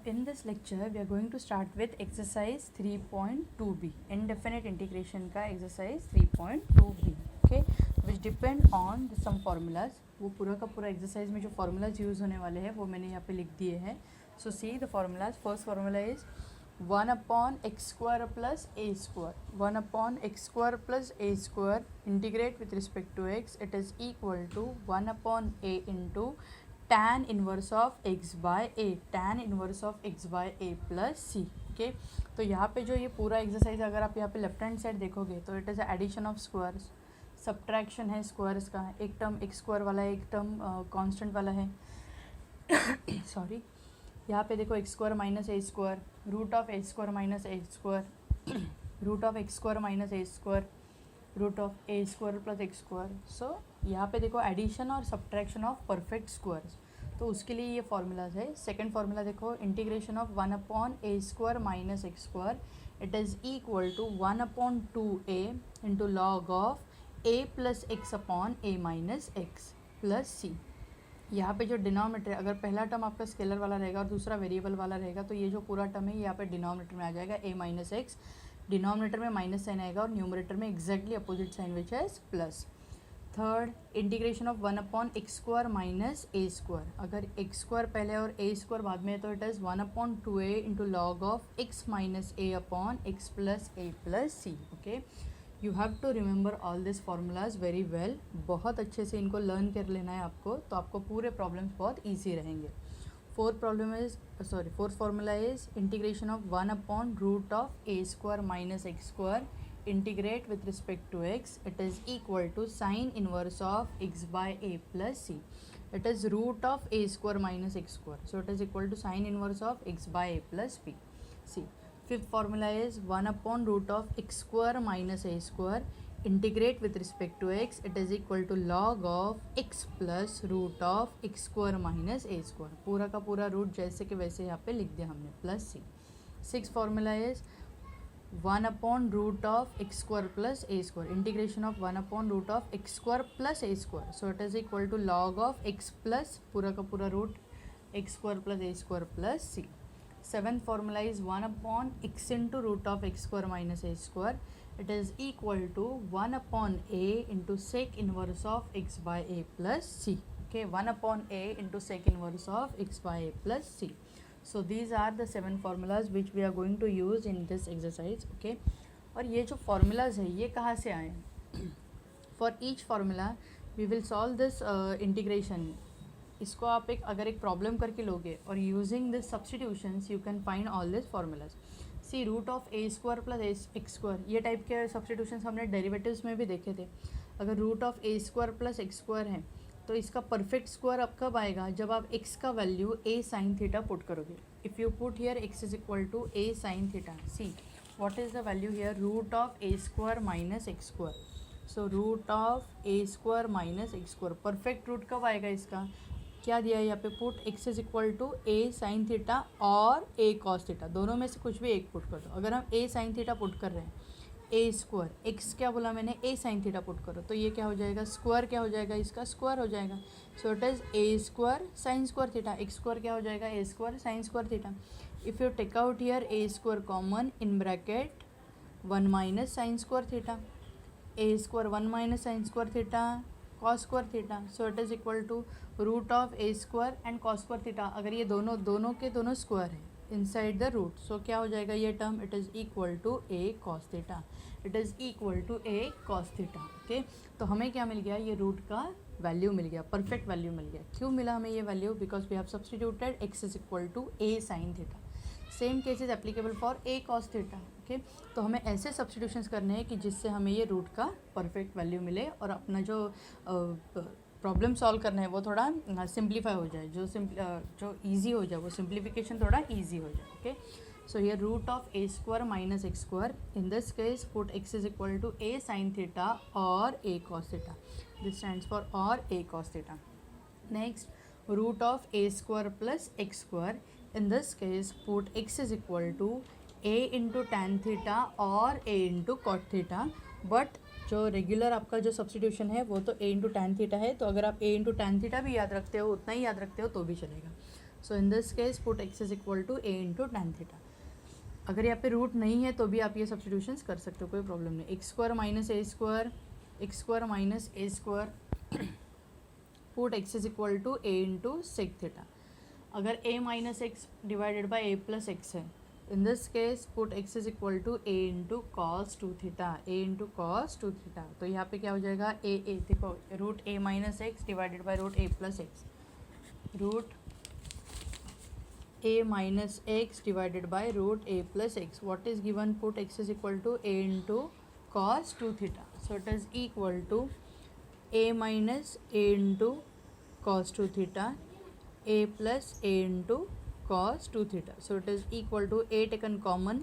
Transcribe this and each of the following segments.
in this lecture we are going to start with exercise 3.2b, indefinite integration का exercise 3.2b, okay, which depend on some formulas. वो पूरा का पूरा exercise में जो formulas use होने वाले हैं वो मैंने यहाँ पे लिख दिए हैं. So see the formulas. First formula is 1 upon x square plus a square. 1 upon x square plus a square integrate with respect to x. It is equal to 1 upon a into tan inverse of x by a, tan inverse of x by a plus c. Okay, तो यहाँ पे जो ये पूरा exercise अगर आप यहाँ पे लेफ्ट हैंड साइड देखोगे तो it is addition of squares, subtraction है स्क्वायर्स का, एक टर्म एक्स स्क्वायर वाला है, एक टर्म कांस्टेंट वाला है. सॉरी, यहाँ पे देखो x square minus a square, root of x square minus a square, root of x square minus a square, root of a square plus x square. So यहाँ पे देखो एडिशन और subtraction of perfect squares, तो उसके लिए ये formulas है. Second formula देखो, integration of 1 upon a square minus x square, it is equal to 1 upon 2a into log of a plus x upon a minus x plus c. यहाँ पे जो denominator है, अगर पहला टर्म आपका scalar वाला रहेगा और दूसरा वेरिएबल वाला रहेगा तो ये जो पूरा टर्म है यहाँ पे डिनोमिनेटर में आ जाएगा a माइनस एक्स, डिनोमिनेटर में माइनस साइन आएगा और न्यूमरेटर में एग्जैक्टली अपोजिट साइन विच है plus. Third, integration of 1 upon x square minus a square, अगर एक्स स्क्वायर पहले और ए स्क्वायर बाद में है तो it is 1 upon 2a into log of x minus a upon x plus a plus c. Okay, you have to remember all this formulas very well. बहुत अच्छे से इनको लर्न कर लेना है आपको, तो आपको पूरे प्रॉब्लम्स बहुत ईजी रहेंगे. Fourth formula is integration of 1 upon root of a square minus x square, integrate with respect to x, it is equal to sine inverse of x by a plus c. It is root of a square minus x square, so it is equal to sine inverse of x by a plus b. C. Fifth formula is 1 upon root of x square minus a square, integrate with respect to x, it is equal to log of x plus root of x square minus a square. पूरा का पूरा root जैसे कि वैसे यहाँ पे लिख दिया हमने, plus c. Sixth formula is 1 upon root of x square plus a square, integration of 1 upon root of x square plus a square, so it is equal to log of x plus पूरा का पूरा root x square plus a square plus c. Seventh formula is 1 upon x into root of x square minus a square, it is equal to 1 upon a into sec inverse of x by a plus c. Okay, 1 upon a into sec inverse of x by a plus c. So these are the 7 formulas which we are going to use in this exercise. Okay, और ये जो formulas है ये कहाँ से आए? For each formula we will solve this integration. इसको आप अगर एक प्रॉब्लम करके लोगे और using this substitutions you can find all this formulas. See, root of a square plus x square, ये टाइप के सब्सटीट्यूशंस हमने डेरिवेटिव्स में भी देखे थे. अगर root of a square plus x square है तो इसका परफेक्ट स्क्वायर अब कब आएगा? जब आप x का value a sine theta put करोगे. If you put here x is equal to a sine theta, see what is the value here? Root of a square minus x square. So root of a square minus x square, perfect root कब आएगा इसका? क्या दिया है यहाँ पे? Put x is equal to a sine theta और a cos theta, दोनों में से कुछ भी एक पुट कर दो. अगर हम a साइन थीटा पुट कर रहे हैं, ए स्क्वायर, एक्स क्या बोला मैंने? ए साइन थीटा पुट करो, तो ये क्या हो जाएगा? स्क्वायर क्या हो जाएगा? इसका स्क्वायर हो जाएगा. So it is a square sine square theta. X square क्या हो जाएगा? A square sine square theta. If you take out here a square common, in bracket 1 minus sine square theta, a square 1 minus sine square theta cos square theta, so it is equal to root of a square and cos square theta. अगर ये दोनों के दोनों square है inside the root, सो क्या हो जाएगा ये term? It is equal to a cos theta, it is equal to a cos theta. Okay, तो हमें क्या मिल गया? ये रूट का वैल्यू मिल गया, परफेक्ट वैल्यू मिल गया. क्यों मिला हमें ये value? Because we have substituted x is equal to a sine theta. Same case is applicable for a cos theta. Okay, तो हमें ऐसे सब्सटीट्यूशंस करने हैं कि जिससे हमें ये रूट का परफेक्ट वैल्यू मिले और अपना जो प्रॉब्लम सॉल्व करना है वो थोड़ा सिंप्लीफाई हो जाए, जो ईजी हो जाए, वो सिंप्लीफिकेशन थोड़ा ईजी हो जाए. Okay, so here root of a square minus x square, in this case put x is equal to a sin theta or a cos theta. This stands for or a cos theta. Next, root of a square plus x square, in this case put x is equal to a into tan theta or a into cot theta. But जो regular आपका जो substitution है वो तो a into tan theta है, तो अगर आप a इंटू टैन थीटा भी याद रखते हो, उतना ही याद रखते हो तो भी चलेगा. So in this case put x is equal to a into tan theta. अगर यहाँ पे रूट नहीं है तो भी आप ये सब्सटीट्यूशंस कर सकते हो, कोई प्रॉब्लम नहीं. X square minus a square, x square minus a square, put x is equal to a into sec theta. अगर a minus x divided by a plus x है, in this case put x is equal to a into cos two theta, a into cos two theta. तो यहाँ पे क्या हो जाएगा, ए देखो root a minus x divided by root a plus x, root a minus x divided by root a plus x. What is given? Put x is equal to a into cos 2 theta. So it is equal to a minus a into cos 2 theta, a plus a into cos 2 theta. So it is equal to a taken common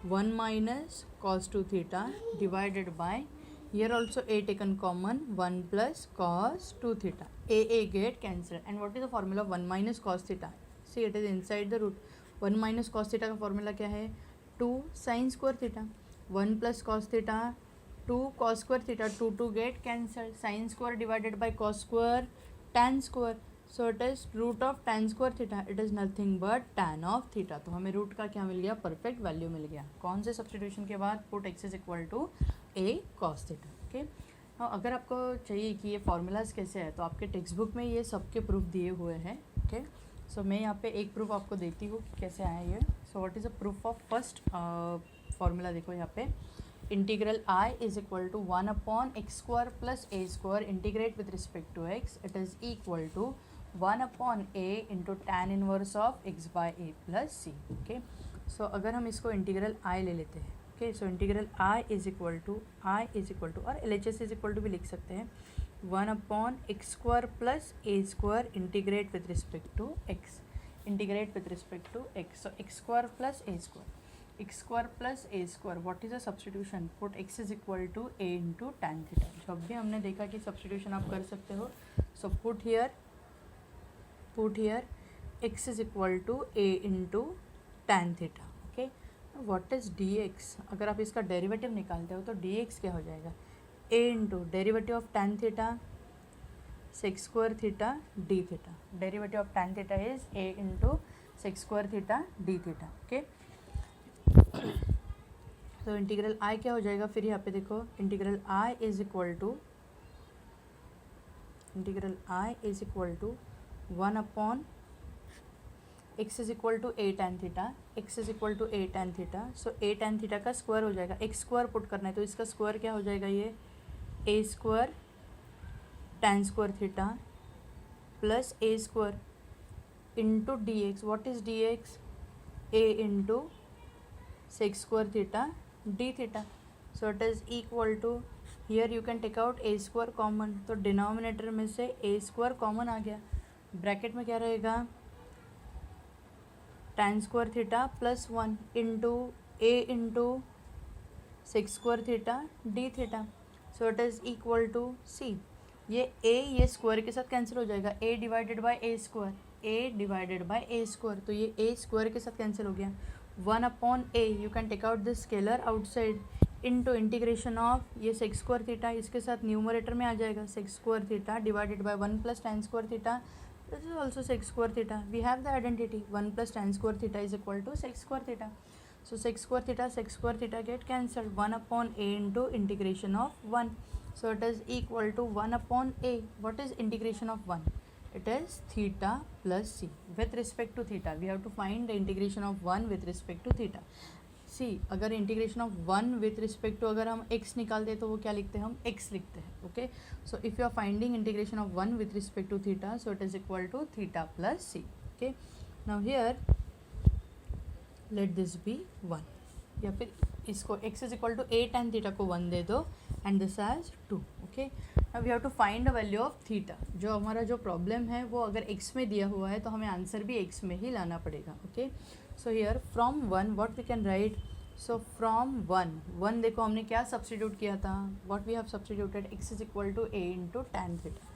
1 minus cos 2 theta divided by, here also a taken common 1 plus cos 2 theta. A get cancelled. And what is the formula of 1 minus cos theta? See, it is inside the root. 1 minus cos theta का formula क्या है, 2 sin square theta. 1 plus cos theta, 2 cos square theta. 2 get cancelled. Sin square divided by cos square, tan square. So it is root of tan square theta. It is nothing but tan of theta. तो हमें root का क्या मिल गया, perfect value मिल गया. कौन से substitution के बाद, put x is equal to a cos theta. Okay. अगर आपको चाहिए कि ये फार्मूलाज कैसे है, तो आपके टेक्स्ट बुक में ये सबके प्रूफ दिए हुए हैं. ओके. सो मैं यहाँ पे एक प्रूफ आपको देती हूँ कि कैसे आया ये. So what is a proof of first formula. देखो यहाँ पे integral i is equal to 1 upon x square plus a square integrate with respect to x. It is equal to 1 upon a into tan inverse of x by a plus c. Okay. So अगर हम इसको integral i ले लेते हैं. Okay. So integral i is equal to और LHS is equal to भी लिख सकते हैं, 1 upon x square plus a square integrate with respect to x, integrate with respect to x. So x square plus a square, x square plus a square. What is a substitution, put x is equal to a into tan theta. जब भी हमने देखा कि substitution आप कर सकते हो, so put here x is equal to a into tan theta. Okay. What is d x, अगर आप इसका डेरिवेटिव निकालते हो तो डी एक्स क्या हो जाएगा, a into derivative of tan theta sec square theta d theta. Derivative of tan theta is a into sec square theta d theta. Okay. तो इंटीग्रल i क्या हो जाएगा, फिर यहाँ पे देखो integral i is equal to 1 upon x is equal to a tan theta, x is equal to a tan theta. So a tan theta का square हो जाएगा, x स्क्वायर पुट करना है तो इसका स्क्वायर क्या हो जाएगा, ये a square tan square theta plus a square into d x. What is d x, a into sec square theta d theta. So it is equal to, here you can take out a square common, तो denominator में से a square common आ गया. Bracket में क्या रहेगा, tan square theta plus 1 into a into sec square theta d theta. So it is equal to c. ये a ये square के साथ कैंसिल हो जाएगा, a divided by a square, a divided by a square. तो ये a square के साथ कैंसिल हो गया. 1 upon a, you can take out this scalar outside, into integration of ये सेक स्क्वायर थीटा, इसके साथ न्यूमरेटर में आ जाएगा sec square theta divided by 1 plus tan square theta. This is also sec square theta. We have the identity 1 plus tan square theta is equal to sec square theta. So sec square theta get cancelled. 1 upon a into integration of 1. So it is equal to 1 upon a. What is integration of 1? It is theta plus c. With respect to theta, we have to find the integration of 1 with respect to theta. See, अगर integration of 1 with respect to अगर हम x निकालते हैं तो वो क्या लिखते हैं, हम x लिखते हैं. Okay. So if you are finding integration of 1 with respect to theta, so it is equal to theta plus c. Okay. Now here let this be 1, या फिर इसको x is equal to a tan theta को 1 दे दो and this as 2. Okay. Now we have to find the value of theta. जो हमारा जो problem है वो अगर x में दिया हुआ है तो हमें आंसर भी x में ही लाना पड़ेगा. Okay. So here from 1 what we can write, so from 1 देखो हमने क्या सब्सटीट्यूट किया था, what we have substituted, x is equal to a into tan theta,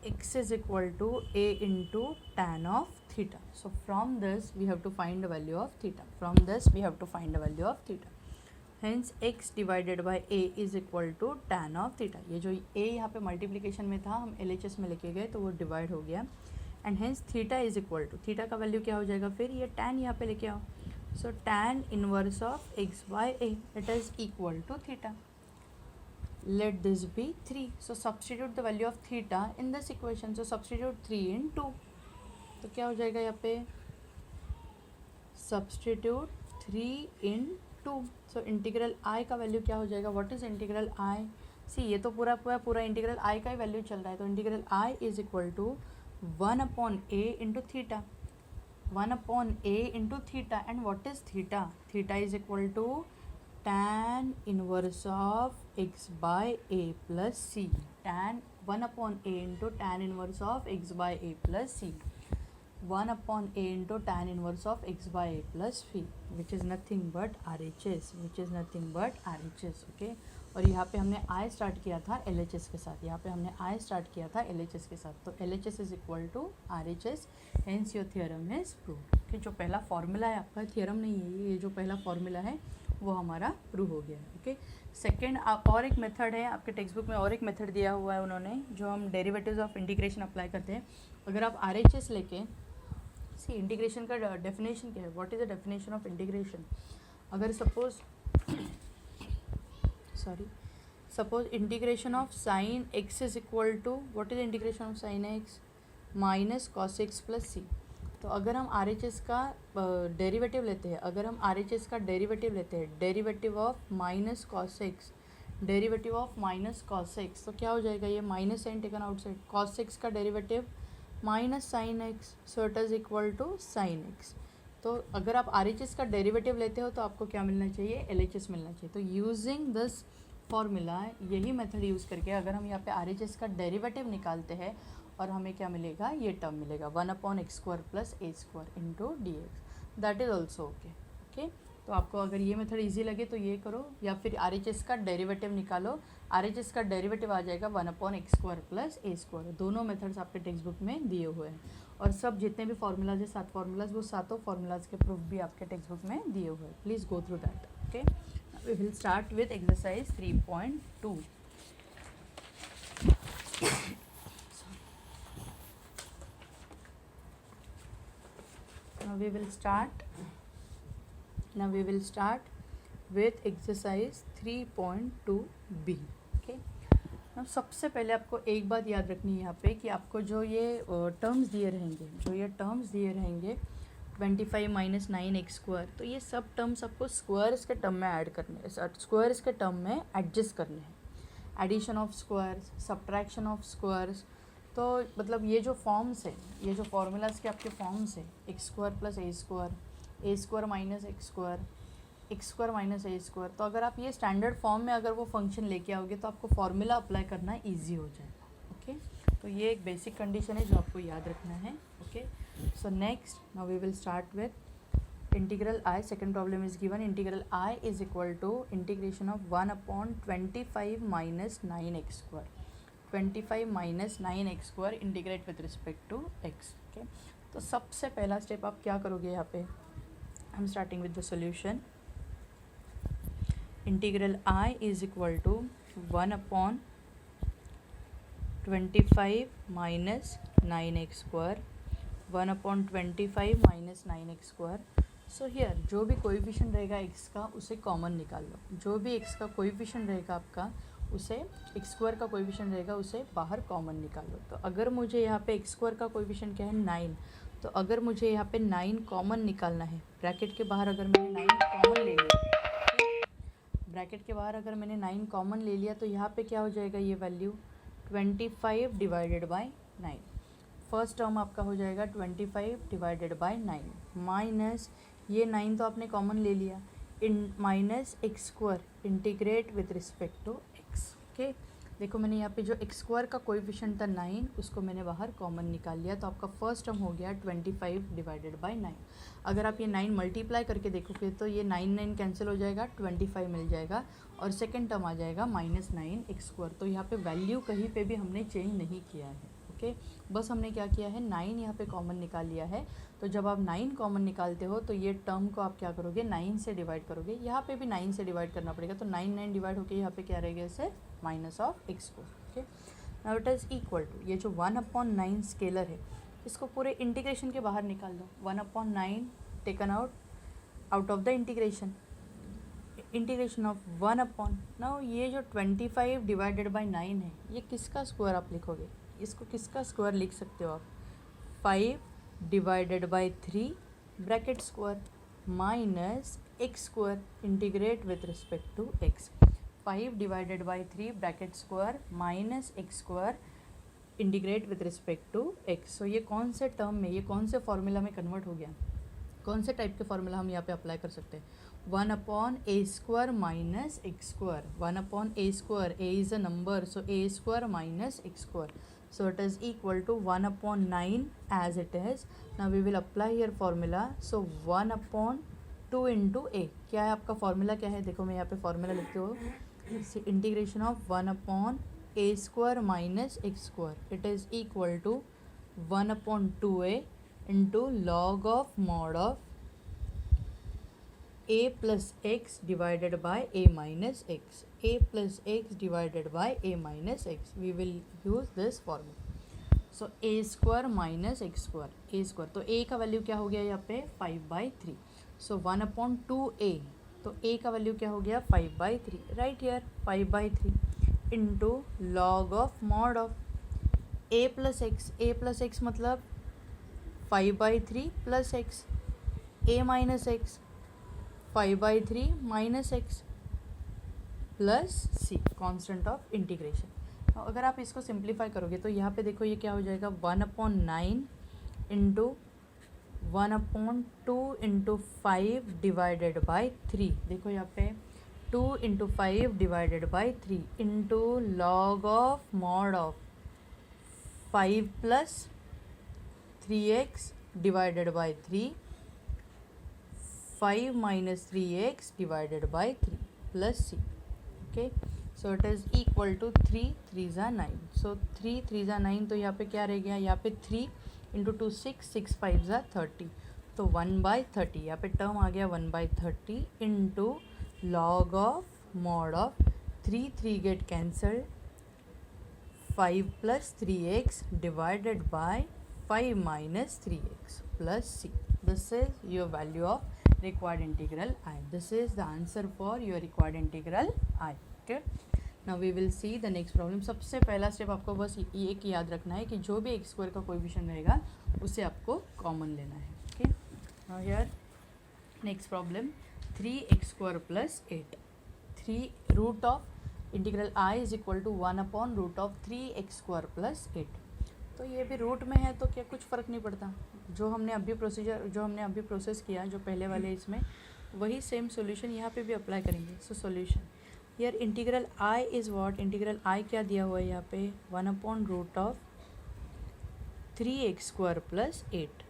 x is equal to a into tan of theta. So from this we have to find the value of theta. From this we have to find the value of theta. Hence x divided by a is equal to tan of theta. ये जो a यहाँ पे multiplication में था हम LHS में लेके गए तो वो डिवाइड हो गया. And hence theta is equal to, theta का वैल्यू क्या हो जाएगा फिर, ये tan यहाँ पे लेके आओ, सो tan inverse of x by a it is equal to theta. Let this be 3. So substitute the value of theta in this equation. So substitute 3 in 2. तो क्या हो जाएगा यहाँ पे, substitute 3 in 2. So integral i का value क्या हो जाएगा, व्हाट इज इंटीग्रल i, सी ये तो पूरा इंटीग्रल i का ही वैल्यू चल रहा है. तो integral i is equal to 1/a into theta, 1/a into theta. And what is theta, theta is equal to tan inverse of x by a plus c, tan 1/a into tan inverse of x by a plus c, 1/a into tan inverse of x by a plus phi, which is nothing but RHS, which is nothing but RHS. okay. और यहाँ पे हमने I start किया था LHS के साथ, यहाँ पे हमने I स्टार्ट किया था LHS के साथ. तो LHS is equal to RHS, hence your theorem is prove. कि जो पहला फॉर्मूला है आपका, थियरम नहीं है ये जो पहला फॉर्मूला है वो हमारा प्रूव हो गया. ओके. सेकेंड और एक मेथड है आपके टेक्स्ट बुक में, और एक मेथड दिया हुआ है उन्होंने, जो हम डेरिवेटिव्स ऑफ इंटीग्रेशन अप्लाई करते हैं. अगर आप RHS लेके, सी इंटीग्रेशन का डेफिनेशन क्या है, what is the definition of integration. अगर suppose integration of sine x is equal to, what is integration of sine x, minus cos x plus c. तो अगर हम RHS का डेरिवेटिव लेते हैं, derivative of minus cos x, derivative of minus cos x, तो क्या हो जाएगा, ये minus sine taken outside, cos x का derivative minus sine x, so it is equal to sine x. तो अगर आप RHS का डेरिवेटिव लेते हो तो आपको क्या मिलना चाहिए, LHS मिलना चाहिए. तो यूजिंग दिस फॉर्मूला, यही मेथड यूज़ करके अगर हम यहाँ पे RHS का डेरिवेटिव निकालते हैं और हमें क्या मिलेगा, ये टर्म मिलेगा 1/x² plus a² into dx. That is also okay. Okay. तो आपको अगर ये मेथड इजी लगे तो ये करो, या फिर RHS का डेरिवेटिव निकालो. RHS का डेरिवेटिव आ जाएगा 1/x² प्लस a². दोनों मेथड्स आपके टेक्स्ट बुक में दिए हुए हैं. और सब जितने भी फार्मूलाज है, 7 फार्मूलाज, वो सातों फार्मूलाज के प्रूफ भी आपके टेक्स्ट बुक में दिए हुए हैं. Please go through that. Okay. We will start with exercise 3.2. Now we will start with exercise 3.2b. okay. Now सबसे पहले आपको एक बात याद रखनी है यहाँ पे कि आपको जो ये टर्म्स दिए रहेंगे 25 माइनस 9x², तो ये सब टर्म्स आपको स्क्वायर्स के टर्म में ऐड करने हैं, स्क्वायर्स के टर्म में एडजस्ट करने हैं. Addition of squares, subtraction of squares. तो मतलब ये जो फॉर्म्स है, ये जो फार्मूलाज के आपके फॉर्म्स है, x² plus a² minus x² minus a². तो अगर आप ये स्टैंडर्ड फॉर्म में अगर वो फंक्शन लेके आओगे तो आपको फार्मूला अप्लाई करना ईजी हो जाएगा. ओके. तो ये एक बेसिक कंडीशन है जो आपको याद रखना है. Okay. So next now we will start with integral i. Second problem is given, integral i is equal to integration of 1/25 minus 9x². 25 minus 9x² integrate with respect to x. Okay. तो सबसे पहला step आप क्या करोगे यहाँ पे, I am starting with the solution. Integral i is equal to 1/25 minus 9x², 1/25 minus 9x². So here जो भी कोएफिशिएंट रहेगा x का उसे कॉमन निकाल लो. जो भी x का कोएफिशिएंट रहेगा आपका, उसे x² का कोएफिशिएंट रहेगा उसे बाहर कॉमन निकाल लो. तो अगर मुझे यहाँ पे x² का कोएफिशिएंट क्या है 9, तो अगर मुझे यहाँ पे 9 कॉमन निकालना है, ब्रैकेट के बाहर अगर मैंने 9 कॉमन ले लिया, तो यहाँ पे क्या हो जाएगा, ये value 25 divided by 9. First term आपका हो जाएगा 25 डिवाइडेड बाई 9 माइनस ये 9 तो आपने कॉमन ले लिया, इन minus x² integrate with respect to x. Okay. देखो मैंने यहाँ पे जो x² का कोएफिशिएंट था 9, उसको मैंने बाहर कॉमन निकाल लिया. तो आपका फर्स्ट टर्म हो गया 25 डिवाइडेड बाई 9. अगर आप ये 9 मल्टीप्लाई करके देखोगे तो ये 9 कैंसिल हो जाएगा, 25 मिल जाएगा और सेकेंड टर्म आ जाएगा -9x². तो यहाँ पे वैल्यू कहीं पे भी हमने चेंज नहीं किया है. ओके. बस हमने क्या किया है, 9 यहाँ पे कॉमन निकाल लिया है. तो जब आप 9 कॉमन निकालते हो तो ये टर्म को आप क्या करोगे, 9 से डिवाइड करोगे. यहाँ पे भी 9 से डिवाइड करना पड़ेगा. तो 9 डिवाइड होकर यहाँ पे क्या रहेगा, इसे minus of x². Okay. Now it is equal to, ये जो 1/9 स्केलर है इसको पूरे इंटीग्रेशन के बाहर निकाल दो, 1/9 taken out of the integration, integration of 1 now ये जो 25 डिवाइडेड बाई 9 है, ये किसका स्क्वायर आप लिखोगे, इसको किसका स्क्वायर लिख सकते हो आप, 5 divided by 3 bracket square minus x square, integrate with respect to x, 5 divided by 3 bracket square minus x square, integrate with respect to x. So ये कौन से टर्म में, ये कौन से फॉर्मूला में कन्वर्ट हो गया, कौन से टाइप के फॉर्मूला हम यहाँ पे अप्लाई कर सकते हैं, 1/a² minus x square, 1/a², a is a number, so a² minus x square, so it is equal to 1/9 as it is. Now we will apply here formula, so 1/2 into a, क्या है आपका formula क्या है, देखो मैं यहाँ पे formula लिखती हूँ, integration of 1/a² minus x square, it is equal to 1/2a into log of mod of a plus x divided by a minus x, a plus x divided by a minus x, we will use this formula. So a² minus x square, a², तो a का value क्या हो गया यहाँ पे 5/3, so 1/2a, तो a का value क्या हो गया 5/3, right here 5/3 into log of mod of a plus x मतलब 5/3 plus x, a minus x 5/3 minus x plus c, constant of integration. अगर आप इसको सिंप्लीफाई करोगे तो यहाँ पे देखो ये क्या हो जाएगा 1/9 इंटू 1/2 इंटू 5 डिवाइडेड बाई 3, देखो यहाँ पे 2 into 5 divided by 3 into log of mod of 5 plus 3x divided by 3, 5 minus 3x divided by 3 plus c, okay, so it is equal to 3 3s are 9, so 3 3s are 9, तो यहाँ पे क्या रह गया, यहाँ पे 3 इंटू 2 6, 6 5s are 30, तो 1/30, यहाँ पे टर्म आ गया 1/30 into log of mod of 3 3 get cancelled, 5 plus 3x divided by 5 minus 3x plus c. This is your value of required integral I. This is the answer for your required integral I. Okay. Now we will see the next problem. सबसे पहला step आपको बस ये कि याद रखना है कि जो भी एक्स स्क्वायर का कोएफिशिएंट रहेगा उसे आपको कॉमन लेना है. Okay. Now here next problem 3x² plus 8. 3 root of integral I is equal to 1/√3x² plus 8. तो ये भी रूट में है तो क्या कुछ फ़र्क नहीं पड़ता, जो हमने अभी प्रोसेस किया जो पहले वाले इसमें, वही सेम सॉल्यूशन यहाँ पे भी अप्लाई करेंगे. सो सॉल्यूशन यार integral I is what, integral I क्या दिया हुआ है यहाँ पे 1/√3x² plus 8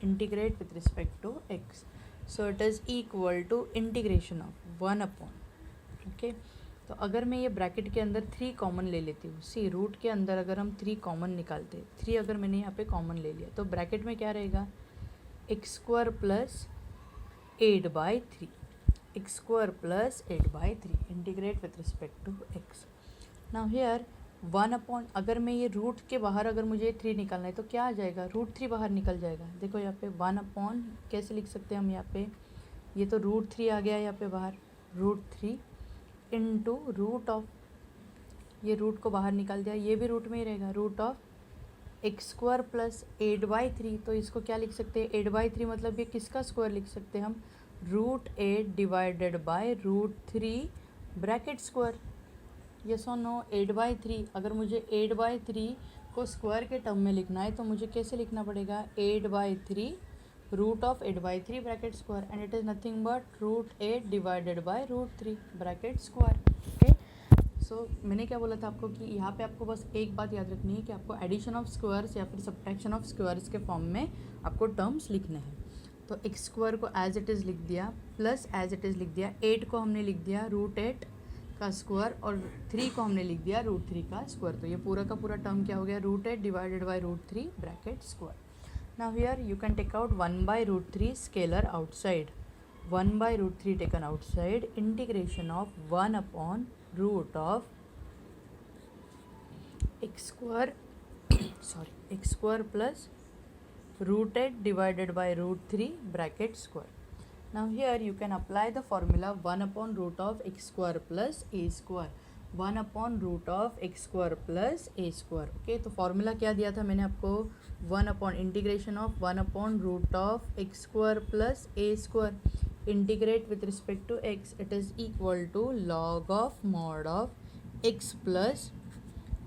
integrate with respect to x, so it is equal to integration of 1 upon, okay. तो अगर मैं ये ब्रैकेट के अंदर 3 कॉमन ले लेती हूँ, सी रूट के अंदर अगर हम 3 कॉमन निकालते, 3 अगर मैंने यहाँ पे कॉमन ले लिया तो ब्रैकेट में क्या रहेगा x² plus 8/3, x² plus 8/3 integrate with respect to x. Now here 1 upon, अगर मैं ये रूट के बाहर अगर मुझे 3 निकालना है तो क्या आ जाएगा, √3 बाहर निकल जाएगा. देखो यहाँ पे 1 अपॉन कैसे लिख सकते हैं हम, यहाँ पे ये तो √3 आ गया यहाँ पे बाहर, √3 इंटू रूट ऑफ, ये रूट को बाहर निकाल दिया, ये भी रूट में ही रहेगा, रूट ऑफ x² प्लस 8/3, तो इसको क्या लिख सकते हैं 8/3 मतलब ये किसका स्क्वायर लिख सकते हैं हम, √8 divided by √3 bracket square. Yes और नो, 8/3, अगर मुझे 8/3 को स्क्वायर के टर्म में लिखना है तो मुझे कैसे लिखना पड़ेगा 8/3 root of 8/3 bracket square, and it is nothing but √8 divided by √3 bracket square. Okay. So मैंने क्या बोला था आपको कि यहाँ पे आपको बस एक बात याद रखनी है कि आपको एडिशन ऑफ स्क्वायर्स या फिर सब्ट्रैक्शन ऑफ स्क्वायर्स के फॉर्म में आपको टर्म्स लिखने हैं. तो x² को एज इट इज़ लिख दिया, प्लस एज इट इज़ लिख दिया, 8 को हमने लिख दिया √8 का स्क्वायर और 3 को हमने लिख दिया √3 का स्क्वायर. तो ये पूरा का पूरा टर्म क्या हो गया √8 divided by √3 bracket square. Now here you can take out 1/√3 scalar outside, 1/√3 taken outside, integration of 1 upon root of x² sorry x² plus root 8 divided by root 3 bracket square. Now here you can apply the formula 1 upon root of x square plus a square. 1 upon root of x square plus a square. Okay, तो formula क्या दिया था मैंने आपको? 1 upon integration of 1 upon root of x square plus a square. Integrate with respect to x. It is equal to log of mod of x plus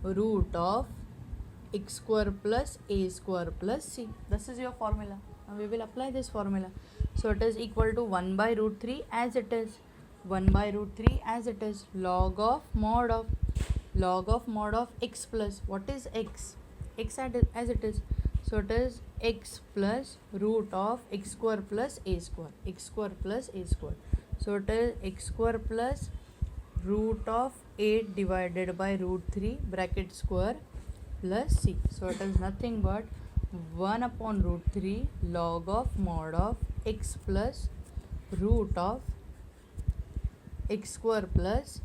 root of x square plus a square plus c. This is your formula. Now we will apply this formula. So it is equal to 1 by root 3 as it is. 1 by root 3 as it is. Log of mod of x plus, what is x? X as it is. So it is x plus root of x square plus a square. X square plus a square. So it is x square plus root of 8 divided by root 3 bracket square plus c. So it is nothing but 1 upon root 3 log of mod of x plus root of x square plus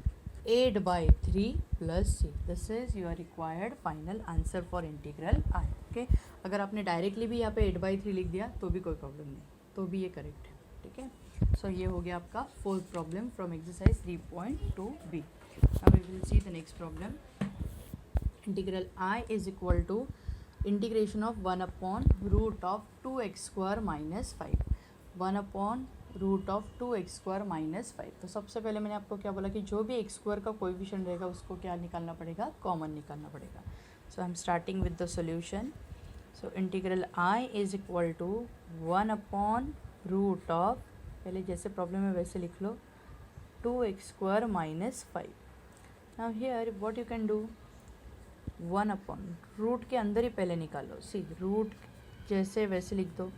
8 by 3 plus c. This is your required final answer for integral I. Okay, अगर आपने directly भी यहाँ पे 8 by 3 लिख दिया तो भी कोई प्रॉब्लम नहीं, तो भी ये करेक्ट है. ठीक है, सो ये हो गया आपका fourth problem from exercise 3.2b. Now we will see the next problem. Integral I is equal to integration of 1 upon root of 2x square minus 5. 1 upon root of 2x square minus 5. तो सबसे पहले मैंने आपको क्या बोला कि जो भी x स्क्वायर का कोएफिशिएंट रहेगा उसको क्या निकालना पड़ेगा? कॉमन निकालना पड़ेगा. So I am starting with the solution. So integral I is equal to 1 upon root of, पहले जैसे प्रॉब्लम है वैसे लिख लो, 2x square minus 5. Now here what you can do, 1 upon root के अंदर ही पहले निकालो. सी रूट जैसे वैसे लिख दो.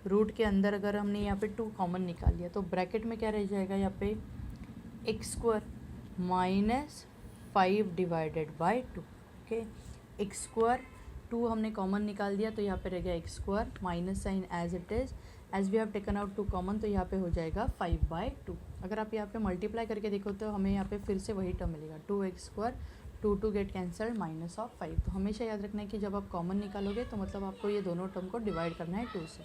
रूट के अंदर अगर हमने यहाँ पे 2 कॉमन निकाल लिया तो ब्रैकेट में क्या रह जाएगा? यहाँ पे x square minus 5 divided by 2. Okay, x square 2 हमने कॉमन निकाल दिया तो यहाँ पे रह गया x square minus sign as it is. As we have taken out 2 common तो यहाँ पे हो जाएगा 5 बाई 2. अगर आप यहाँ पे मल्टीप्लाई करके देखो तो हमें यहाँ पे फिर से वही टर्म मिलेगा 2x square. 2 get cancelled minus of 5. तो हमेशा याद रखना है कि जब आप कॉमन निकालोगे तो मतलब आपको ये दोनों टर्म को डिवाइड करना है 2 से.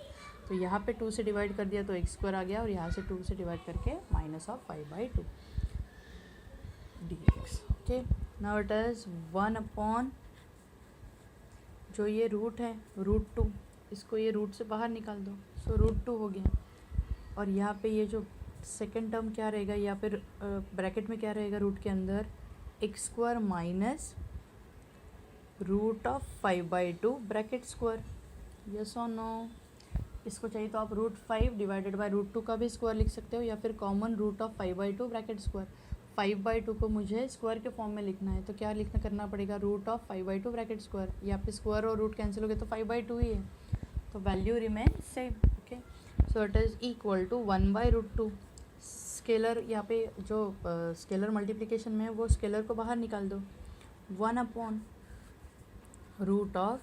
तो यहाँ पे 2 से डिवाइड कर दिया तो एक्स स्क्वायर आ गया और यहाँ से 2 से डिवाइड करके minus of 5 by 2 dx. Okay, now it is 1 upon जो ये रूट है रूट 2, इसको ये रूट से बाहर निकाल दो. सो रूट 2 हो गया. और यहाँ पे ये जो सेकेंड टर्म क्या रहेगा, यहाँ पे ब्रैकेट में क्या रहेगा रूट के अंदर? X square minus root of 5 by 2 bracket square. Yes और नो? इसको चाहिए तो आप रूट 5 डिवाइडेड बाई रूट 2 का भी स्क्वायर लिख सकते हो या फिर common root of 5 by 2 bracket square. 5 by 2 को मुझे स्क्वायर के फॉर्म में लिखना है तो क्या करना पड़ेगा? Root of 5 by 2 bracket square. यहाँ पे स्क्वायर और रूट कैंसिल हो गए तो 5 बाई 2 ही है, तो value remain same. Okay, so it is equal to 1 by root 2. Scalar यहाँ पे जो स्केलर मल्टीप्लिकेशन में है वो स्केलर को बाहर निकाल दो. 1 upon root of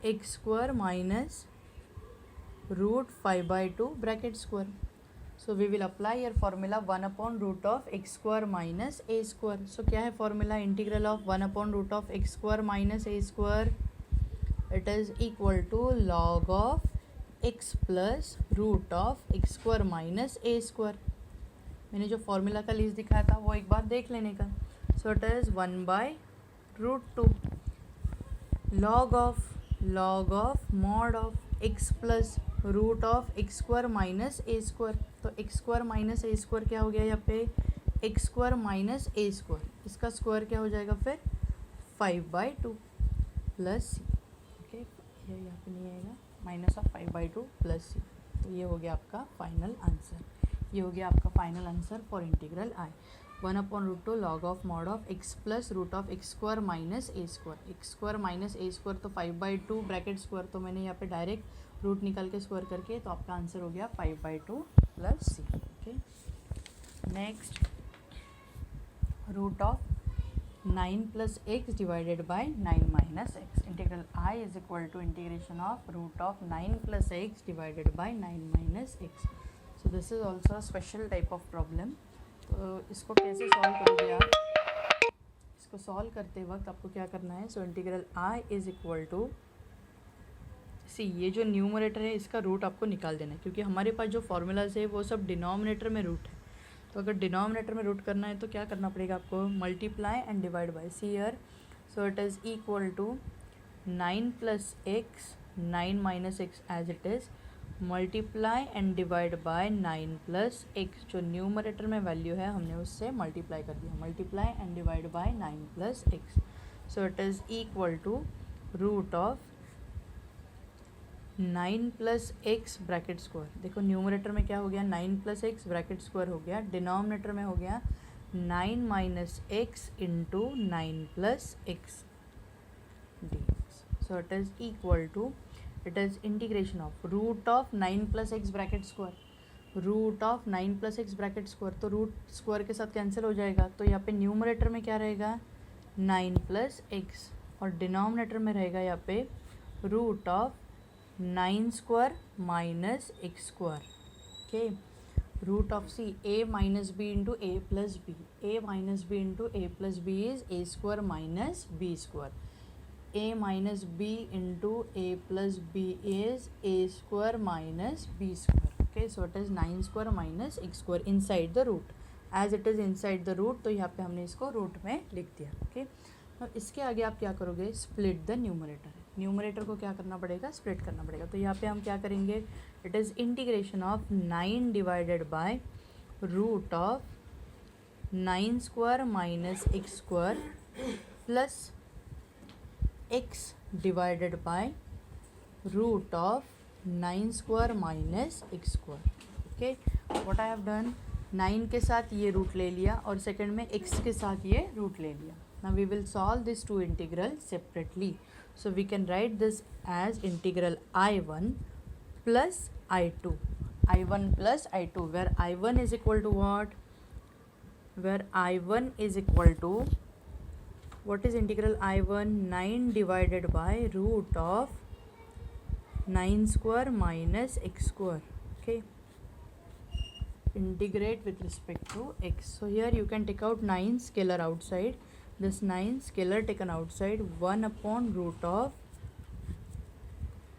x square minus root 5 by 2 bracket square. So we will apply your formula 1 upon root of x square minus a square. So क्या है formula? Integral of 1 upon root of x square minus a square. It is equal to log of x plus root of x square minus a square. मैंने जो formula का list दिखाया था वो एक बार देख लेने का. So it is 1 by root 2 log of mod of x plus root of x square minus a square. तो x square minus a square क्या हो गया यहाँ पे? X square minus a square. इसका स्क्वायर क्या हो जाएगा फिर? 5 बाई 2 प्लस सी. ओके, ये यहाँ पे नहीं आएगा, minus of 5 by 2 plus c. तो ये हो गया आपका फाइनल आंसर. ये हो गया आपका final answer for integral i. 1 upon root 2 log of mod of x plus root of x square minus a square. X square minus a square तो 5 बाई 2 ब्रैकेट स्क्वायर, तो मैंने यहाँ पे डायरेक्ट रूट निकाल के स्क्वायर करके तो आपका आंसर हो गया 5 by 2 plus c. Okay, next root of 9 plus x divided by 9 minus x. Integral I is equal to integration of root of 9 plus x divided by 9 minus x. So this is also special type of problem. तो इसको कैसे solve करोगे आप? इसको solve करते वक्त आपको क्या करना है? So integral I is equal to see ये जो न्यूमरेटर है इसका रूट आपको निकाल देना है, क्योंकि हमारे पास जो फॉर्मूलाज है वो सब डिनोमिनेटर में रूट है। तो अगर डिनोमिनेटर में रूट करना है तो क्या करना पड़ेगा आपको, multiply and divide by c here. So it is equal to 9 plus x 9 minus x as it is, multiply and divide by 9 plus x, जो न्यूमरेटर में वैल्यू है हमने उससे मल्टीप्लाई कर दिया, multiply and divide by 9 plus x. So it is equal to root of 9 plus x bracket square. देखो numerator में क्या हो गया, 9 प्लस एक्स ब्रैकेट स्क्वायर हो गया, डिनोमिनेटर में हो गया 9 minus x into 9 plus x dx. So it is equal to, it is integration of root of 9 plus x bracket square, root of 9 plus x bracket square, तो root square के साथ cancel हो जाएगा, तो यहाँ पे न्यूमरेटर में क्या रहेगा 9 प्लस एक्स और डिनोमिनेटर में रहेगा यहाँ पे root of 9 square minus x square. Okay, root of c a minus b into a plus b, a minus b into a plus b is a square minus b square, a minus b into a plus b is a square minus b square. Okay, so it is 9 square minus x square inside the root. As it is inside the root, तो यहाँ पे हमने इसको root में लिख दिया। Okay, अब इसके आगे आप क्या करोगे, स्प्लिट द न्यूमरेटर। न्यूमरेटर को क्या करना पड़ेगा, स्प्लिट करना पड़ेगा। तो यहाँ पे हम क्या करेंगे, it is integration of 9 divided by root of 9 square minus x square plus x divided by root of 9 square minus x square. Okay, what I have done, 9 के साथ ये रूट ले लिया और सेकंड में x के साथ ये रूट ले लिया। Now we will solve this two integral separately. So we can write this as integral I1 plus I2. I1 plus I2, where I1 is equal to what? Where I1 is equal to, what is integral I1? 9 divided by root of 9 square minus x square. Okay, integrate with respect to x. So here you can take out 9 scalar outside, this 9 scalar taken outside, 1 upon root of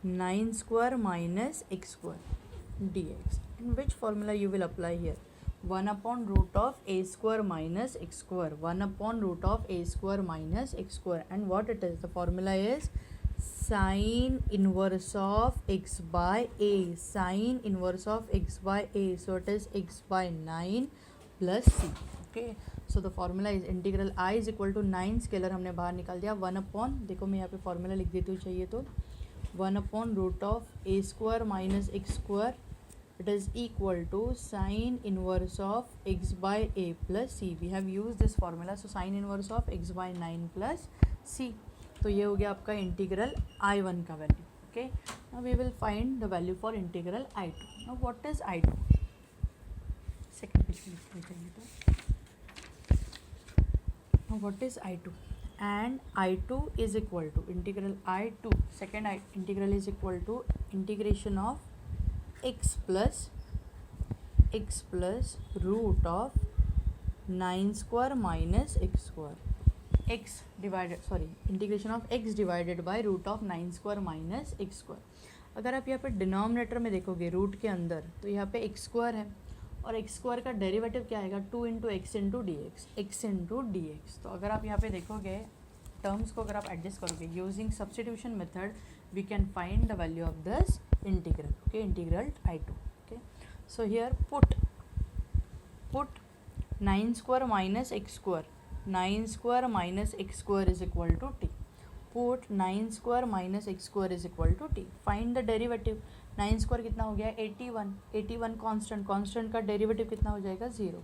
9 square minus x square dx. And which formula you will apply here? 1 upon root of a square minus x square, 1 upon root of a square minus x square, and what it is, the formula is sine inverse of x by a, sine inverse of x by a, so it is x by 9 plus c. Okay, so the formula is integral I is equal to 9 scalar हमने बाहर निकाल दिया, 1 upon, देखो मैं यहाँ पे formula लिख देती हूँ चाहिए तो, 1 upon root of a square minus x square, it is equal to sine inverse of x by a plus c. We have used this formula, so sine inverse of x by 9 plus c. तो ये हो गया आपका integral I1 का value. Okay, now we will find the value for integral I2. Now what is I2, second page पे लिखते हैं तो now what is I2, and I2 is equal to integral I2, second integral is equal to integration of x plus root of 9 square minus x square, x divided, sorry, integration of x divided by root of 9 square minus x square. अगर आप यहाँ पे denominator में देखोगे root के अंदर, तो यहाँ पे x स्क्वायर है और x स्क्वायर का डेरिवेटिव क्या आएगा, 2 into x into d x, x into d x. तो अगर आप यहाँ पे देखोगे टर्म्स को अगर आप एडजस्ट करोगे using substitution method, we can find the value of this integral. Okay, integral I2. Okay, so here put 9 square minus x square, 9 square minus x square is equal to t. Put 9 square minus x square is equal to t. Find the derivative. 9 square कितना हो गया 81, 81 constant, constant का derivative कितना हो जाएगा 0,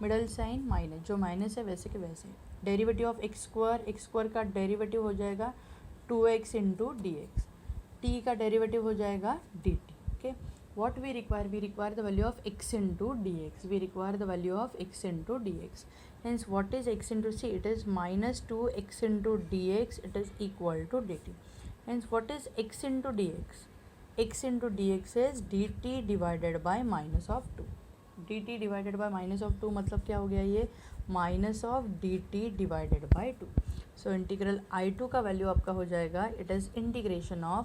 middle sign minus, जो minus है वैसे के वैसे, डेरिवेटिव ऑफ एक्स स्क्वायर का डेरिवेटिव हो जाएगा 2x into d x, T का डेरिवेटिव हो जाएगा D T. Okay, what we require the value of x into dx, we require the value of x into dx. Hence what is x into c, it is minus 2x into dx, it is equal to dt. Hence what is x into dx, x into dx is dt divided by minus of 2, dt divided by minus of 2 मतलब क्या हो गया ये minus of dt divided by 2. So integral I2 का value आपका हो जाएगा, it is integration of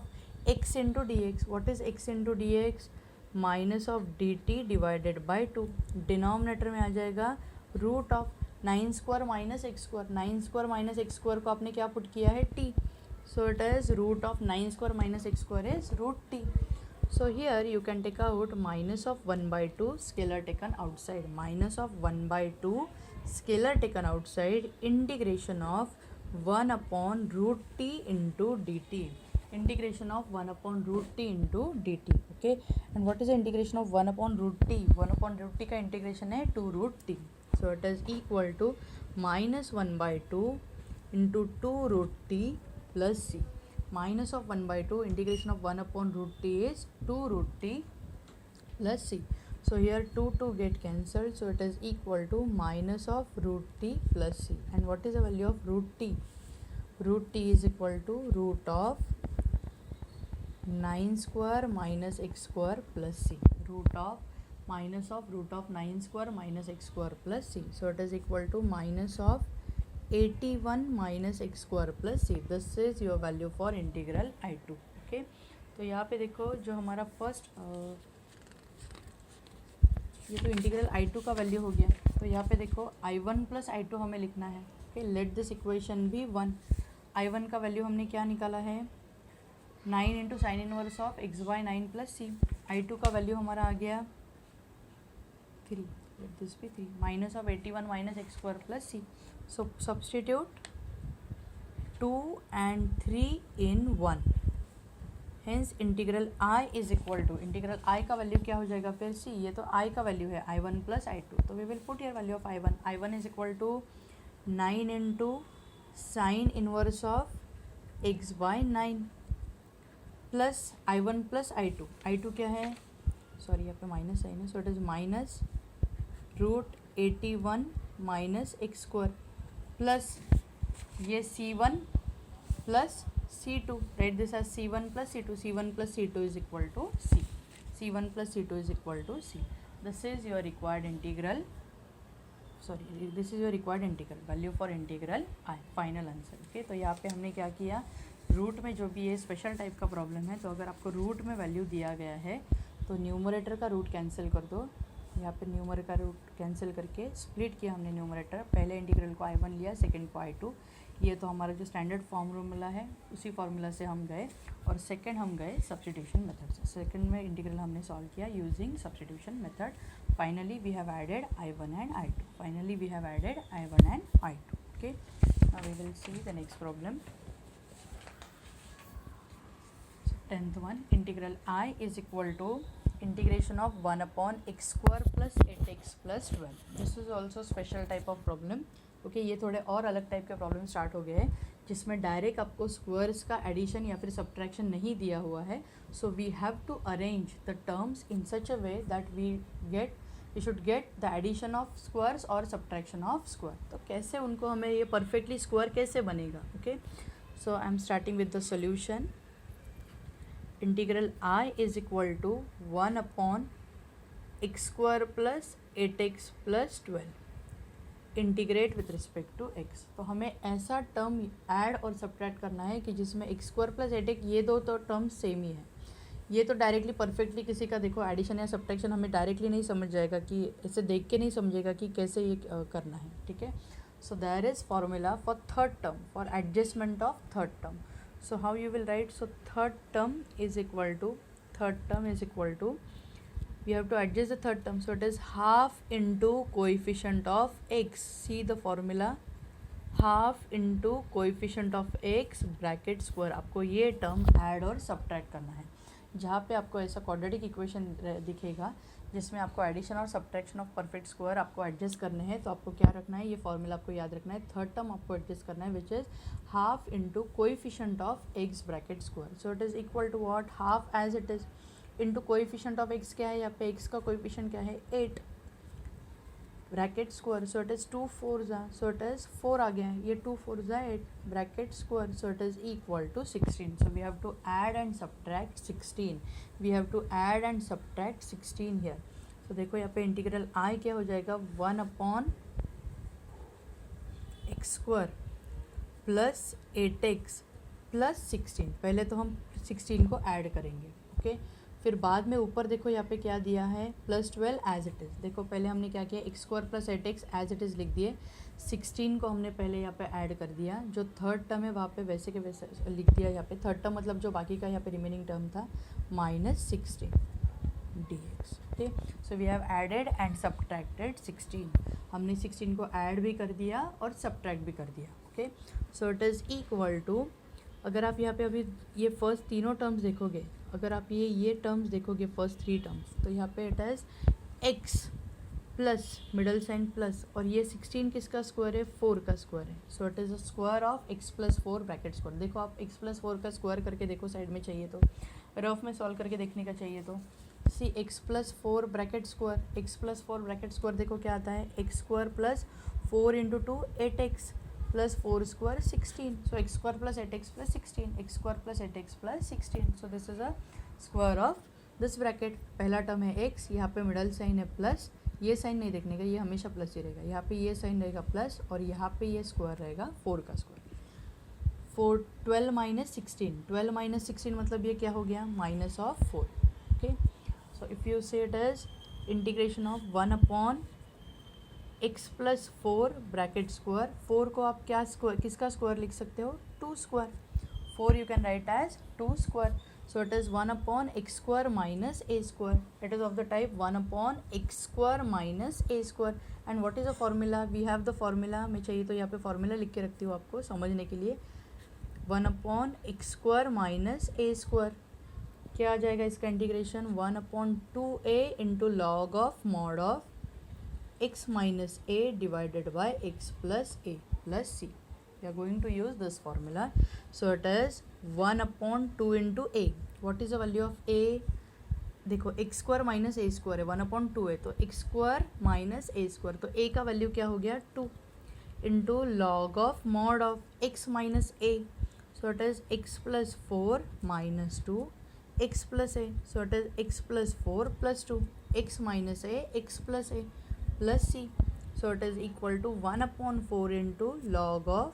x into d x. What is x into d x? Minus of d t divided by 2. Denominator में आ जाएगा root of 9 square minus x square. 9 square minus x square को आपने क्या put किया है? t. So it is root of 9 square minus x square is root t. So here you can take out minus of 1 by 2 scalar taken outside. Minus of 1 by 2 scalar taken outside, integration of 1 upon root t into dt. Integration of 1 upon root t into dt. Okay. And what is the integration of 1 upon root t? 1 upon root t का integration है 2 root t. So it is equal to minus 1 by 2 into 2 root t plus c. Minus of 1 by 2 integration of 1 upon root t is 2 root t plus c. So here 2 get cancelled, so it is equal to minus of root t plus c. And what is the value of root t? Root t is equal to root of 9 square minus x square plus c. Root of minus of root of 9 square minus x square plus c. So it is equal to minus of 81 minus x square plus c. This is your value for integral I2. Okay. तो यहाँ पे देखो जो हमारा first ये तो integral I2 का value हो गया. तो यहाँ पे देखो I1 प्लस I2 हमें लिखना है. ओके. लेट दिस इक्वेशन भी 1. I1 का वैल्यू हमने क्या निकाला है? 9 into sine inverse of x by 9 plus c. I2 का वैल्यू हमारा आ गया 3. लेट दिस भी 3 minus of 81 minus x square plus c. So substitute 2 and 3 in 1. Hence integral I is equal to integral I का value क्या हो जाएगा फिर? C. ये तो I का वैल्यू है I1 plus I2. तो we will put here value of I1. I1 is equal to 9 into sin inverse of x by 9 plus I1 plus I2. I2 क्या है? सॉरी यहाँ पे माइनस साइन है. So it is minus root 81 minus x square plus ये C1 plus C2. Write this as C1 plus C2. C1 plus C2 is equal to C. C1 plus C2 is equal to C. This is your required integral. Sorry this is your required integral value for integral I. Final answer. Okay. तो यहाँ पे हमने क्या किया? Root में जो भी ये स्पेशल टाइप का प्रॉब्लम है, तो अगर आपको रूट में वैल्यू दिया गया है तो न्यूमरेटर का रूट कैंसिल कर दो. यहाँ पे न्यूमरेटर का रूट कैंसिल करके स्प्लिट किया हमने न्यूमरेटर. पहले इंटीग्रल को I1 लिया, सेकंड को I2. ये तो हमारा जो स्टैंडर्ड फार्मूला है उसी फार्मूला से हम गए. और सेकंड हम गए सब्स्टिट्यूशन मेथड से. सेकंड में इंटीग्रल हमने सॉल्व किया using substitution method. Finally we have added I1 and I2. Finally we have added I1 and I2. Okay. Now we will see the next problem. 10th one, integral I is equal to integration of 1 upon x square plus 8x plus 12. This is also special type of problem. Okay. ये थोड़े और अलग type के problem start हो गए हैं जिसमें direct आपको स्क्वायर्स का एडिशन या फिर सब्ट्रैक्शन नहीं दिया हुआ है. So we have to arrange the terms in such a way that we should get the addition of squares और सब्ट्रैक्शन ऑफ स्क्वायर. तो कैसे उनको हमें ये परफेक्टली स्क्वायर कैसे बनेगा? Okay. So I am starting with the solution. Integral I is equal to 1 upon x square plus 8x plus 12 integrate with respect to x. तो हमें ऐसा टर्म ऐड और सब्ट्रैक्ट करना है कि जिसमें x स्क्वायर प्लस 8x ये दो तो टर्म सेम ही है. ये तो डायरेक्टली परफेक्टली किसी का देखो एडिशन या सब्ट्रैक्शन हमें डायरेक्टली नहीं समझ जाएगा कि ऐसे देख के नहीं समझेगा कि कैसे ये करना है. ठीक है. So there is formula for third term for adjustment of third term. So how you will write? So third term is equal to we have to adjust the third term. So it is half into coefficient of x. See the formula, half into coefficient of x bracket square. आपको ये term add और subtract करना है. जहाँ पे आपको ऐसा quadratic equation दिखेगा जिसमें आपको एडिशन और सब्ट्रैक्शन ऑफ परफेक्ट स्क्वायर आपको एडजस्ट करने हैं, तो आपको क्या रखना है? ये फॉर्मूला आपको याद रखना है. थर्ड टर्म आपको एडजस्ट करना है which is half into coefficient of x bracket square. So it is equal to what? Half as it is into coefficient of x क्या है? यहाँ पे एक्स का कोएफिशिएंट क्या है? 8 bracket square. So it is 2 4 so it is 4 आ गया है. ये 2 4 8 bracket square. So it is equal to 16. So we have to add and subtract 16. We have to add and subtract 16 here. तो देखो यहाँ पे इंटीग्रल I क्या हो जाएगा? 1 upon x square plus 8x plus 16, पहले तो हम 16 को ऐड करेंगे, ओके। फिर बाद में ऊपर देखो यहाँ पे क्या दिया है, प्लस 12 एज इट इज़। देखो पहले हमने क्या किया, x square plus 8x as it is लिख दिए, 16 को हमने पहले यहाँ पे ऐड कर दिया, जो थर्ड टर्म है वहाँ पे वैसे के वैसे लिख दिया यहाँ पे, थर्ड टर्म मतलब जो बाकी का यहाँ पे रिमेनिंग टर्म था, minus 16 dx, okay. So we have added and subtracted 16, हमने 16 को ऐड भी कर दिया और सब्ट्रैक्ट भी कर दिया, okay. So it is equal to, अगर आप यहाँ पे अभी ये फर्स्ट तीनों टर्म्स देखोगे, अगर आप ये टर्म्स देखोगे फर्स्ट 3 टर्म्स, तो यहाँ पे it is x plus middle sign plus, और ये 16 किसका स्क्वायर है, 4 का स्क्वायर है। So it is a square of x plus 4 bracket square. देखो आप x प्लस 4 का स्क्वायर करके देखो, साइड में चाहिए तो, रफ में सॉल्व करके देखने का चाहिए तो, सी x plus 4 bracket square, x plus 4 bracket square देखो क्या आता है, x square plus 4 into 2 8x plus 4 square 16, so x square plus 8x plus 16, x square plus 8x plus 16, so this is a square of this bracket. पहला term है x, यहाँ पे middle sign है plus, ये sign नहीं देखने का, ये हमेशा प्लस ही रहेगा, यहाँ पे ये साइन रहेगा प्लस, और यहाँ पे ये स्क्वायर रहेगा 4 का स्क्वायर। 12 माइनस 16, 12 माइनस 16 मतलब ये क्या हो गया, minus of 4, okay. So if you say it is integration of 1 upon x plus 4 bracket square, 4 को आप क्या स्क्वायर, किसका स्क्वायर लिख सकते हो, 2 square, 4 you can write as 2 square. So it is 1 upon x square minus a square. It is of the type 1 upon x square minus a square. And what is the formula? We have the formula. मैं चाहिए तो यहाँ पे formula लिख के रखती हूँ आपको समझने के लिए। 1 upon x square minus a square. क्या आ जाएगा इसका integration, 1 upon 2a into log of mod of x minus a divided by x plus a plus c. We are going to use this formula. So it is 1 upon 2 into a. What is the value of a? देखो x square minus a square है, 1 upon 2 है, तो x square minus a square, तो a का value क्या हो गया 2 into log of mod of x minus a, so it is x plus 4 minus 2 x plus a, so it is x plus 4 plus 2 x minus a x plus a plus c, so it is equal to 1 upon 4 into log of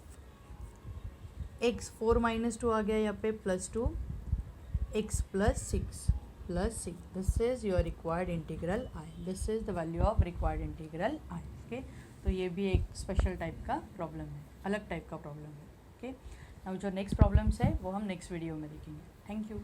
x, 4 minus 2 आ गया यहाँ पे plus 2 x plus 6 plus 6, this is your required integral I, this is the value of required integral I, okay. तो ये भी एक special type का problem है, अलग टाइप का प्रॉब्लम है, ओके। अब जो नेक्स्ट प्रॉब्लम्स है वो हम नेक्स्ट वीडियो में देखेंगे। Thank you.